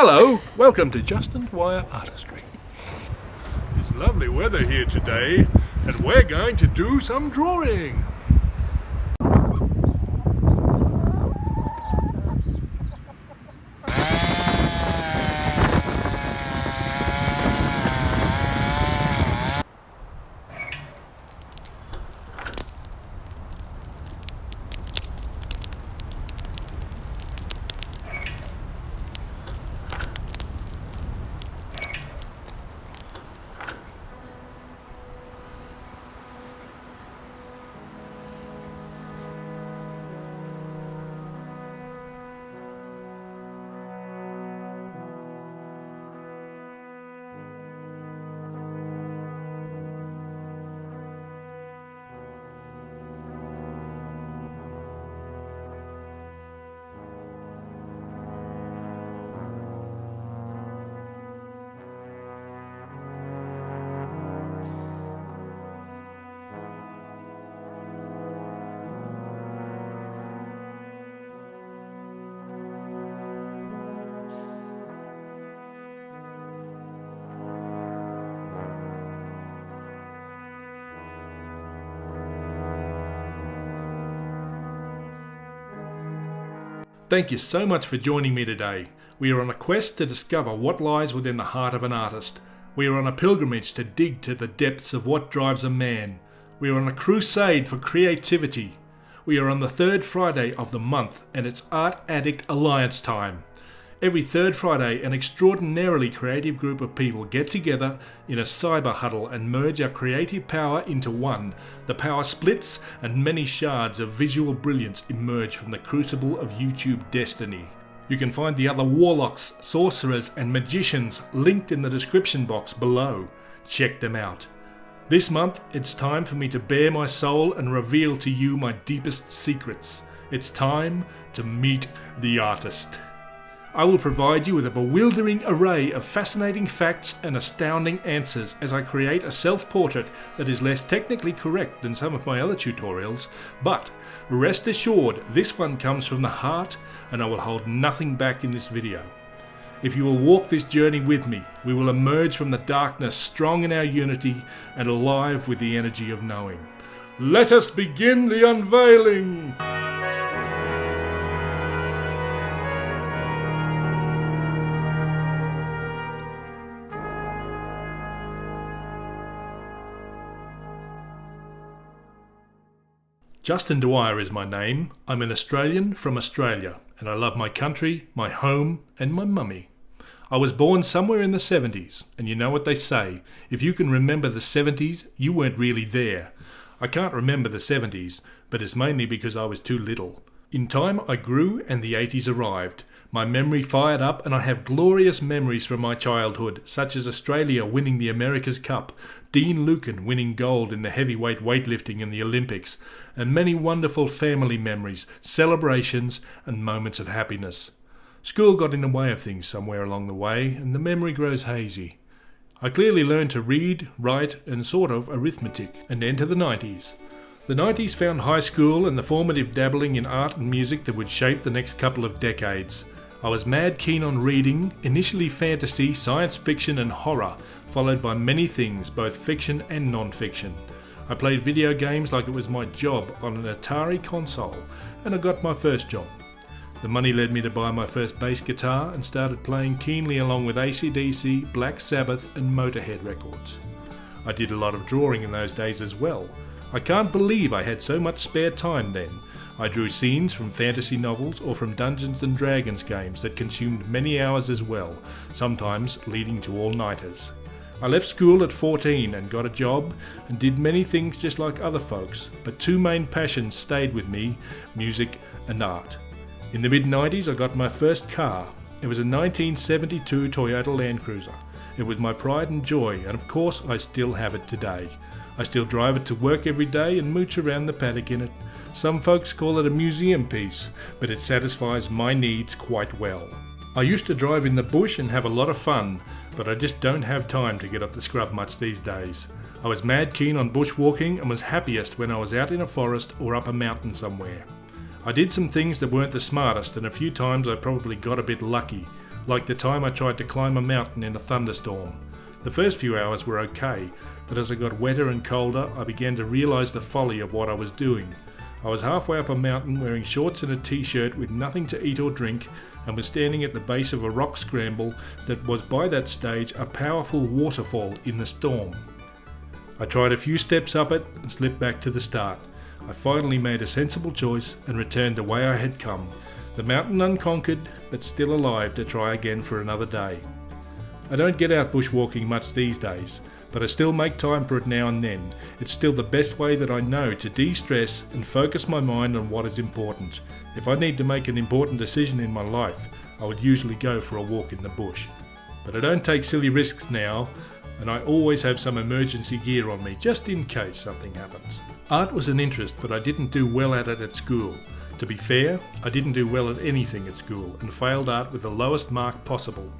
Hello, welcome to Just and Dwyer Artistry. It's lovely weather here today, and we're going to do some drawing. Thank you so much for joining me today. We are on a quest to discover what lies within the heart of an artist. We are on a pilgrimage to dig to the depths of what drives a man. We are on a crusade for creativity. We are on the third Friday of the month, and it's Art Addicts Alliance time. Every third Friday, an extraordinarily creative group of people get together in a cyber huddle and merge our creative power into one. The power splits, and many shards of visual brilliance emerge from the crucible of YouTube destiny. You can find the other warlocks, sorcerers, and magicians linked in the description box below. Check them out. This month, it's time for me to bare my soul and reveal to you my deepest secrets. It's time to meet the artist. I will provide you with a bewildering array of fascinating facts and astounding answers as I create a self-portrait that is less technically correct than some of my other tutorials, but rest assured this one comes from the heart and I will hold nothing back in this video. If you will walk this journey with me, we will emerge from the darkness strong in our unity and alive with the energy of knowing. Let us begin the unveiling! Justin Dwyer is my name. I'm an Australian from Australia, and I love my country, my home, and my mummy. I was born somewhere in the 70s, and you know what they say, if you can remember the 70s, you weren't really there. I can't remember the 70s, but it's mainly because I was too little. In time I grew and the 80s arrived. My memory fired up and I have glorious memories from my childhood, such as Australia winning the America's Cup, Dean Lucan winning gold in the heavyweight weightlifting in the Olympics, and many wonderful family memories, celebrations and moments of happiness. School got in the way of things somewhere along the way and the memory grows hazy. I clearly learned to read, write and sort of arithmetic and enter the 90s. The 90s found high school and the formative dabbling in art and music that would shape the next couple of decades. I was mad keen on reading, initially fantasy, science fiction and horror, followed by many things, both fiction and non-fiction. I played video games like it was my job on an Atari console, and I got my first job. The money led me to buy my first bass guitar and started playing keenly along with AC/DC, Black Sabbath and Motorhead records. I did a lot of drawing in those days as well. I can't believe I had so much spare time then. I drew scenes from fantasy novels or from Dungeons and Dragons games that consumed many hours as well, sometimes leading to all-nighters. I left school at 14 and got a job and did many things just like other folks, but two main passions stayed with me, music and art. In the mid-90s I got my first car. It was a 1972 Toyota Land Cruiser. It was my pride and joy, and of course I still have it today. I still drive it to work every day and mooch around the paddock in it. Some folks call it a museum piece, but it satisfies my needs quite well. I used to drive in the bush and have a lot of fun, but I just don't have time to get up the scrub much these days. I was mad keen on bushwalking and was happiest when I was out in a forest or up a mountain somewhere. I did some things that weren't the smartest, and a few times I probably got a bit lucky. like the time I tried to climb a mountain in a thunderstorm. The first few hours were okay, but as I got wetter and colder, I began to realise the folly of what I was doing. I was halfway up a mountain wearing shorts and a t-shirt with nothing to eat or drink, and was standing at the base of a rock scramble that was by that stage a powerful waterfall in the storm. I tried a few steps up it and slipped back to the start. I finally made a sensible choice and returned the way I had come, the mountain unconquered but still alive to try again for another day. I don't get out bushwalking much these days, but I still make time for it now and then. It's still the best way that I know to de-stress and focus my mind on what is important. If I need to make an important decision in my life, I would usually go for a walk in the bush. But I don't take silly risks now, and I always have some emergency gear on me just in case something happens. Art was an interest, but I didn't do well at it at school. To be fair, I didn't do well at anything at school and failed art with the lowest mark possible.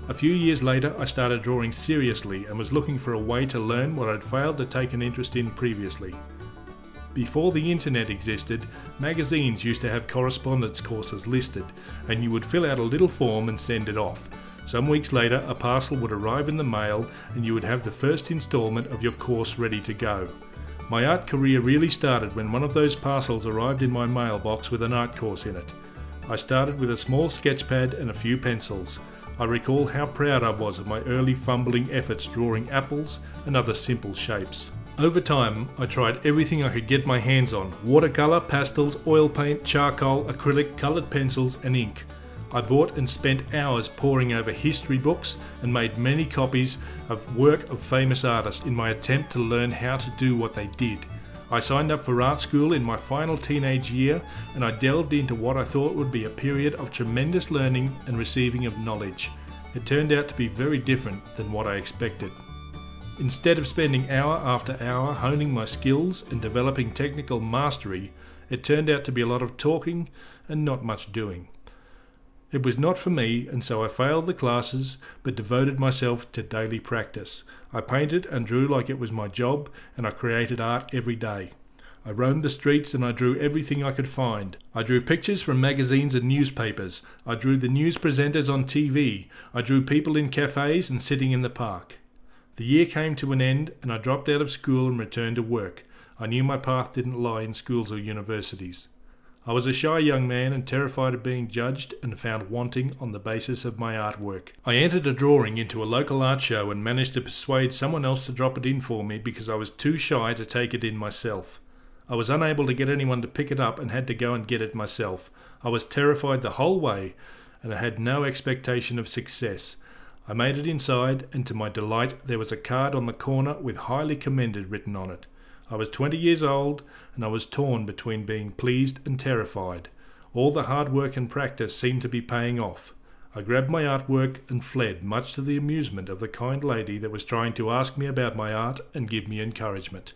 A few years later, I started drawing seriously and was looking for a way to learn what I'd failed to take an interest in previously. Before the internet existed, magazines used to have correspondence courses listed, and you would fill out a little form and send it off. Some weeks later, a parcel would arrive in the mail and you would have the first instalment of your course ready to go. My art career really started when one of those parcels arrived in my mailbox with an art course in it. I started with a small sketch pad and a few pencils. I recall how proud I was of my early fumbling efforts drawing apples and other simple shapes. Over time, I tried everything I could get my hands on: watercolour, pastels, oil paint, charcoal, acrylic, coloured pencils and ink. I bought and spent hours poring over history books and made many copies of work of famous artists in my attempt to learn how to do what they did. I signed up for art school in my final teenage year, and I delved into what I thought would be a period of tremendous learning and receiving of knowledge. It turned out to be very different than what I expected. Instead of spending hour after hour honing my skills and developing technical mastery, it turned out to be a lot of talking and not much doing. It was not for me, and so I failed the classes, but devoted myself to daily practice. I painted and drew like it was my job, and I created art every day. I roamed the streets and I drew everything I could find. I drew pictures from magazines and newspapers. I drew the news presenters on TV. I drew people in cafes and sitting in the park. The year came to an end, and I dropped out of school and returned to work. I knew my path didn't lie in schools or universities. I was a shy young man and terrified of being judged and found wanting on the basis of my artwork. I entered a drawing into a local art show and managed to persuade someone else to drop it in for me because I was too shy to take it in myself. I was unable to get anyone to pick it up and had to go and get it myself. I was terrified the whole way, and I had no expectation of success. I made it inside, and to my delight there was a card on the corner with "highly commended" written on it. I was 20 years old, and I was torn between being pleased and terrified. All the hard work and practice seemed to be paying off. I grabbed my artwork and fled, much to the amusement of the kind lady that was trying to ask me about my art and give me encouragement.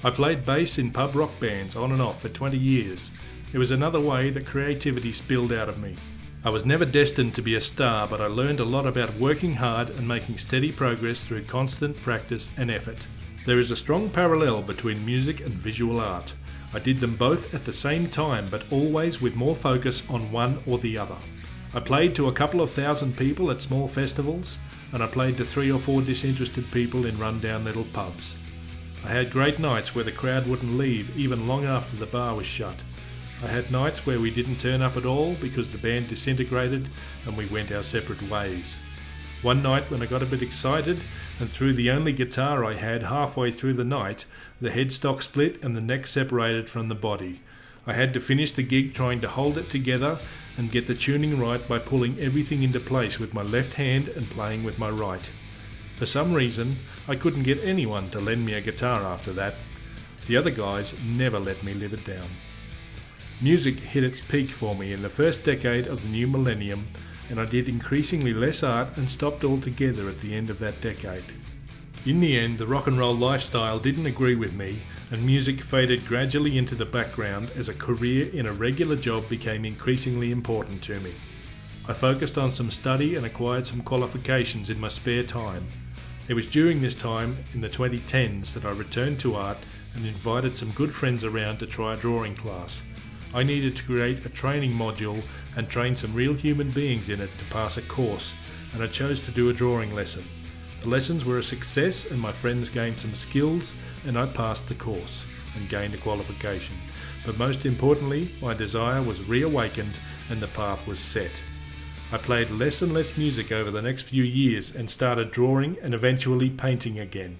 I played bass in pub rock bands on and off for 20 years. It was another way that creativity spilled out of me. I was never destined to be a star, but I learned a lot about working hard and making steady progress through constant practice and effort. There is a strong parallel between music and visual art. I did them both at the same time, but always with more focus on one or the other. I played to a couple of thousand people at small festivals, and I played to 3 or 4 disinterested people in run-down little pubs. I had great nights where the crowd wouldn't leave even long after the bar was shut. I had nights where we didn't turn up at all because the band disintegrated and we went our separate ways. One night when I got a bit excited and threw the only guitar I had halfway through the night, the headstock split and the neck separated from the body. I had to finish the gig trying to hold it together and get the tuning right by pulling everything into place with my left hand and playing with my right. For some reason, I couldn't get anyone to lend me a guitar after that. The other guys never let me live it down. Music hit its peak for me in the first decade of the new millennium, and I did increasingly less art and stopped altogether at the end of that decade. In the end, the rock and roll lifestyle didn't agree with me, and music faded gradually into the background as a career in a regular job became increasingly important to me. I focused on some study and acquired some qualifications in my spare time. It was during this time, in the 2010s, that I returned to art and invited some good friends around to try a drawing class. I needed to create a training module and train some real human beings in it to pass a course, and I chose to do a drawing lesson. The lessons were a success and my friends gained some skills, and I passed the course and gained a qualification. But most importantly, my desire was reawakened and the path was set. I played less and less music over the next few years and started drawing and eventually painting again.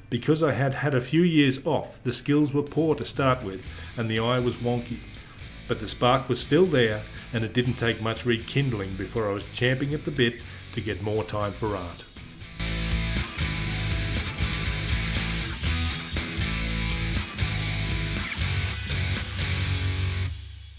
Because I had had a few years off, the skills were poor to start with and the eye was wonky. But the spark was still there, and it didn't take much rekindling before I was champing at the bit to get more time for art.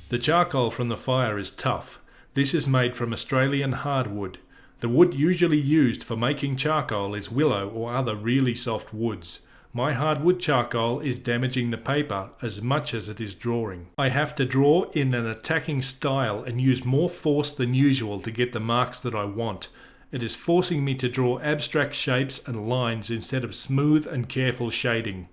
The charcoal from the fire is tough. This is made from Australian hardwood. The wood usually used for making charcoal is willow or other really soft woods. My hardwood charcoal is damaging the paper as much as it is drawing. I have to draw in an attacking style and use more force than usual to get the marks that I want. It is forcing me to draw abstract shapes and lines instead of smooth and careful shading.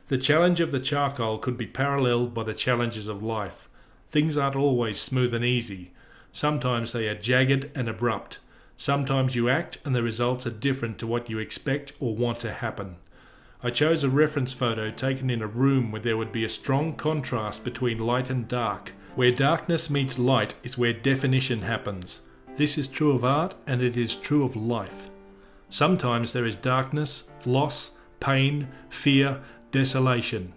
The challenge of the charcoal could be paralleled by the challenges of life. Things aren't always smooth and easy. Sometimes they are jagged and abrupt. Sometimes you act and the results are different to what you expect or want to happen. I chose a reference photo taken in a room where there would be a strong contrast between light and dark. Where darkness meets light is where definition happens. This is true of art and it is true of life. Sometimes there is darkness, loss, pain, fear, desolation.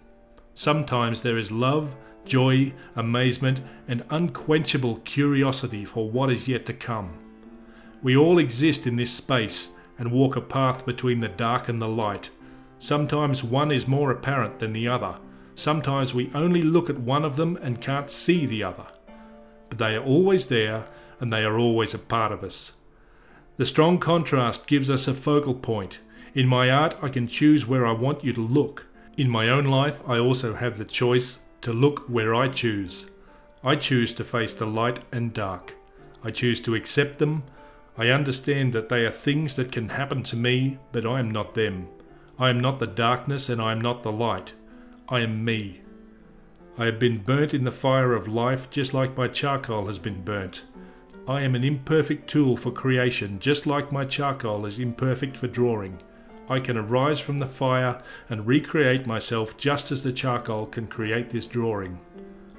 Sometimes there is love, joy, amazement, and unquenchable curiosity for what is yet to come. We all exist in this space and walk a path between the dark and the light. Sometimes one is more apparent than the other. Sometimes we only look at one of them and can't see the other. But they are always there and they are always a part of us. The strong contrast gives us a focal point. In my art, I can choose where I want you to look. In my own life, I also have the choice to look where I choose. I choose to face the light and dark. I choose to accept them. I understand that they are things that can happen to me, but I am not them. I am not the darkness and I am not the light. I am me. I have been burnt in the fire of life just like my charcoal has been burnt. I am an imperfect tool for creation just like my charcoal is imperfect for drawing. I can arise from the fire and recreate myself just as the charcoal can create this drawing.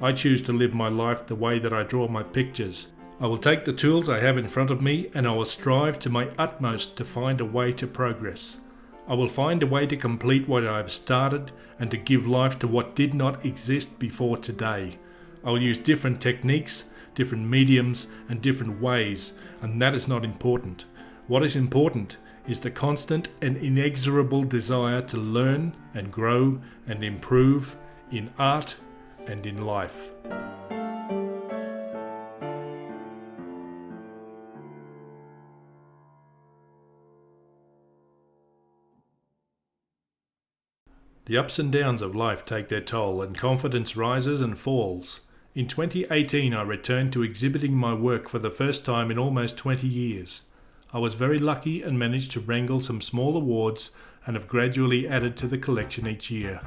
I choose to live my life the way that I draw my pictures. I will take the tools I have in front of me and I will strive to my utmost to find a way to progress. I will find a way to complete what I have started and to give life to what did not exist before today. I will use different techniques, different mediums and different ways, and that is not important. What is important is the constant and inexorable desire to learn and grow and improve in art and in life. The ups and downs of life take their toll and confidence rises and falls. In 2018 I returned to exhibiting my work for the first time in almost 20 years. I was very lucky and managed to wrangle some small awards and have gradually added to the collection each year.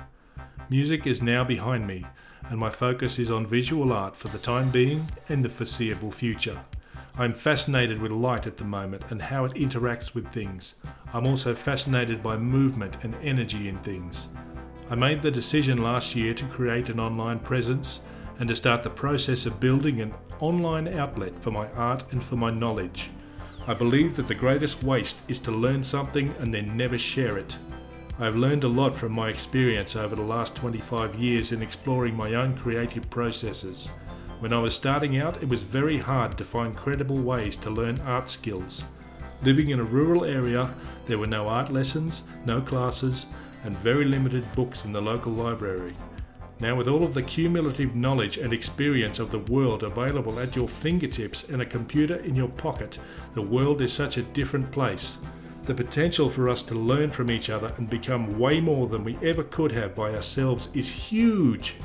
Music is now behind me and my focus is on visual art for the time being and the foreseeable future. I'm fascinated with light at the moment and how it interacts with things. I'm also fascinated by movement and energy in things. I made the decision last year to create an online presence and to start the process of building an online outlet for my art and for my knowledge. I believe that the greatest waste is to learn something and then never share it. I have learned a lot from my experience over the last 25 years in exploring my own creative processes. When I was starting out, it was very hard to find credible ways to learn art skills. Living in a rural area, there were no art lessons, no classes, and very limited books in the local library. Now with all of the cumulative knowledge and experience of the world available at your fingertips and a computer in your pocket, the world is such a different place. The potential for us to learn from each other and become way more than we ever could have by ourselves is huge.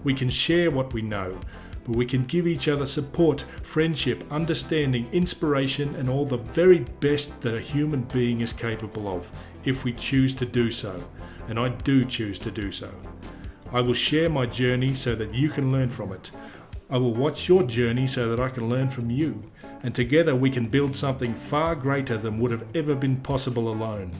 We can share what we know. but we can give each other support, friendship, understanding, inspiration, and all the very best that a human being is capable of, if we choose to do so. And I do choose to do so. I will share my journey so that you can learn from it. I will watch your journey so that I can learn from you. And together we can build something far greater than would have ever been possible alone.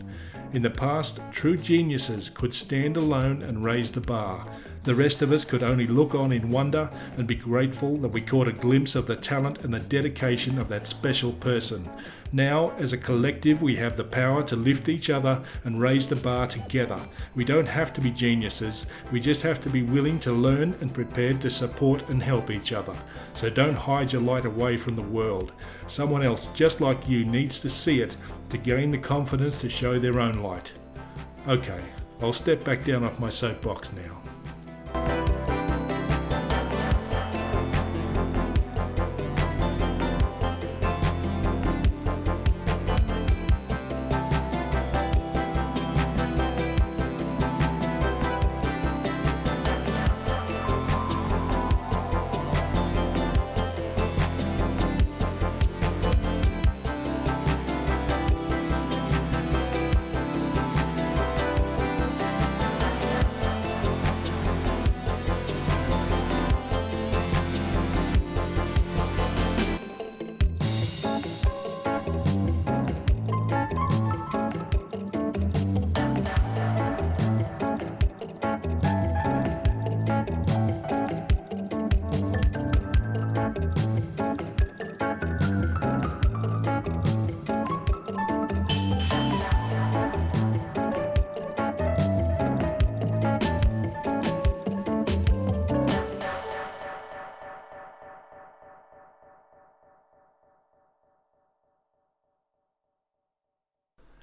In the past, true geniuses could stand alone and raise the bar. The rest of us could only look on in wonder and be grateful that we caught a glimpse of the talent and the dedication of that special person. Now, as a collective, we have the power to lift each other and raise the bar together. We don't have to be geniuses, we just have to be willing to learn and prepared to support and help each other. So don't hide your light away from the world. Someone else just like you needs to see it to gain the confidence to show their own light. Okay, I'll step back down off my soapbox now.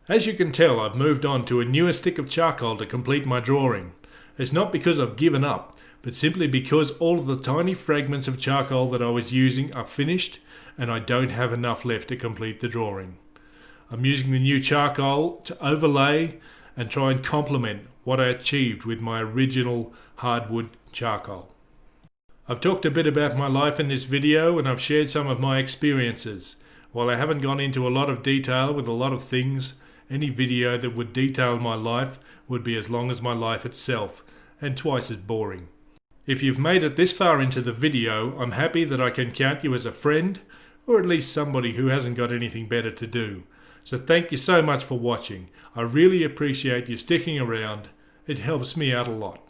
As you can tell, I've moved on to a newer stick of charcoal to complete my drawing. It's not because I've given up, but simply because all of the tiny fragments of charcoal that I was using are finished and I don't have enough left to complete the drawing. I'm using the new charcoal to overlay and try and complement what I achieved with my original hardwood charcoal. I've talked a bit about my life in this video and I've shared some of my experiences. While I haven't gone into a lot of detail with a lot of things, any video that would detail my life would be as long as my life itself, and twice as boring. If you've made it this far into the video, I'm happy that I can count you as a friend, or at least somebody who hasn't got anything better to do. So thank you so much for watching. I really appreciate you sticking around. It helps me out a lot.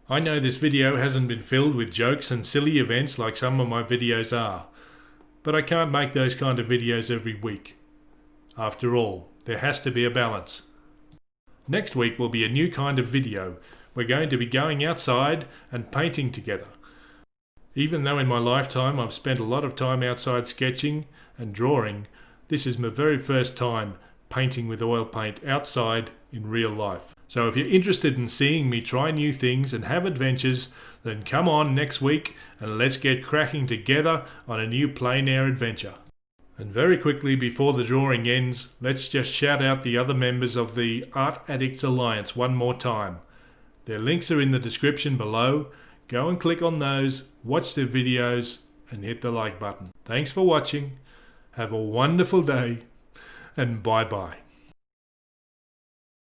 I know this video hasn't been filled with jokes and silly events like some of my videos are, but I can't make those kind of videos every week. After all, there has to be a balance. Next week will be a new kind of video. We're going to be going outside and painting together. Even though in my lifetime I've spent a lot of time outside sketching and drawing, this is my very first time painting with oil paint outside in real life. So if you're interested in seeing me try new things and have adventures, then come on next week and let's get cracking together on a new plein air adventure. And very quickly before the drawing ends, let's just shout out the other members of the Art Addicts Alliance one more time. Their links are in the description below. Go and click on those, watch their videos and hit the like button. Thanks for watching. Have a wonderful day and bye bye.